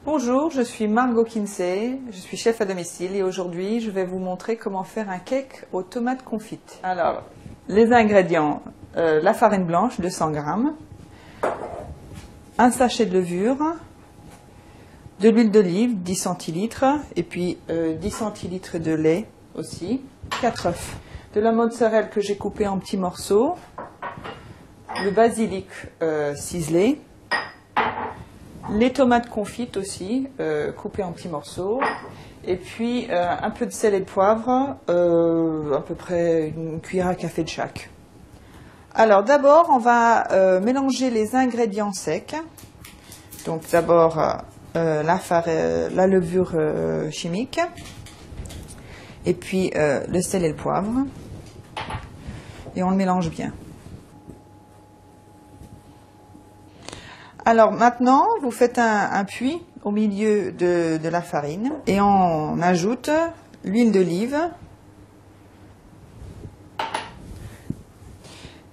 Bonjour, je suis Margot Kinsey, je suis chef à domicile et aujourd'hui je vais vous montrer comment faire un cake aux tomates confites. Alors, les ingrédients, la farine blanche 200 g, un sachet de levure, de l'huile d'olive 10 centilitres et puis 10 centilitres de lait aussi, 4 œufs, de la mozzarella que j'ai coupée en petits morceaux, le basilic ciselé, les tomates confites aussi, coupées en petits morceaux, et puis un peu de sel et de poivre, à peu près une cuillère à café de chaque. Alors d'abord, on va mélanger les ingrédients secs. Donc d'abord la levure chimique, et puis le sel et le poivre, et on le mélange bien. Alors maintenant, vous faites un puits au milieu de la farine et on ajoute l'huile d'olive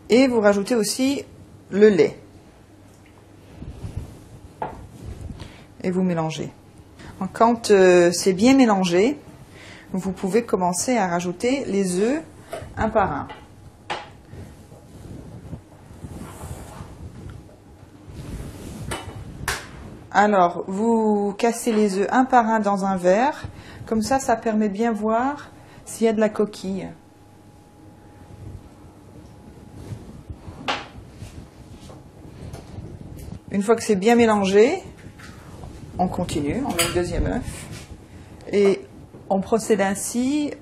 et vous rajoutez aussi le lait et vous mélangez. Quand c'est bien mélangé, vous pouvez commencer à rajouter les œufs un par un. Alors, vous cassez les œufs un par un dans un verre, comme ça permet de bien voir s'il y a de la coquille. Une fois que c'est bien mélangé, on continue, on met le deuxième œuf, et on procède ainsi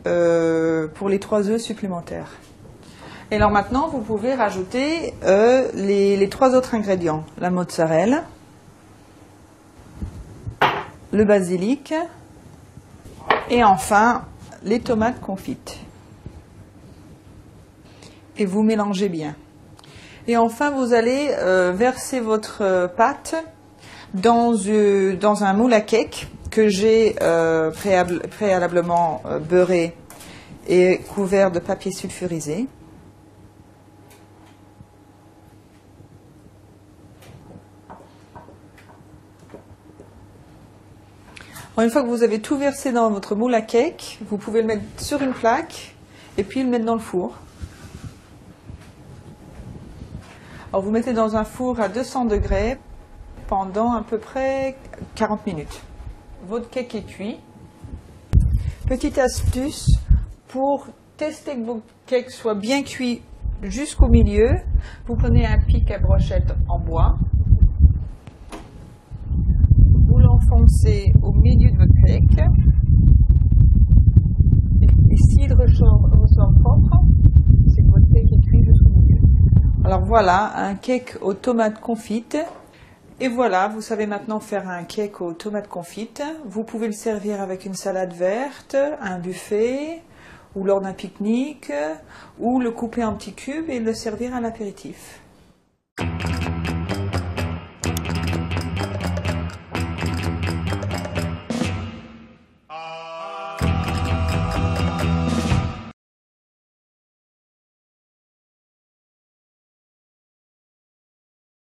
pour les 3 œufs supplémentaires. Et alors maintenant, vous pouvez rajouter les 3 autres ingrédients, la mozzarella, le basilic et enfin les tomates confites. Et vous mélangez bien. Et enfin, vous allez verser votre pâte dans un moule à cake que j'ai préalablement beurré et couvert de papier sulfurisé. Une fois que vous avez tout versé dans votre moule à cake, vous pouvez le mettre sur une plaque et puis le mettre dans le four. Alors vous mettez dans un four à 200 degrés pendant à peu près 40 minutes. Votre cake est cuit. Petite astuce pour tester que vos cakes soient bien cuits jusqu'au milieu, vous prenez un pic à brochette en bois. L'enfoncez au milieu de votre cake et s'il ressort propre, c'est que votre cake est cuit jusqu'au milieu. Alors voilà, un cake aux tomates confites. Et voilà, vous savez maintenant faire un cake aux tomates confites. Vous pouvez le servir avec une salade verte, un buffet, ou lors d'un pique-nique, ou le couper en petits cubes et le servir à l'apéritif.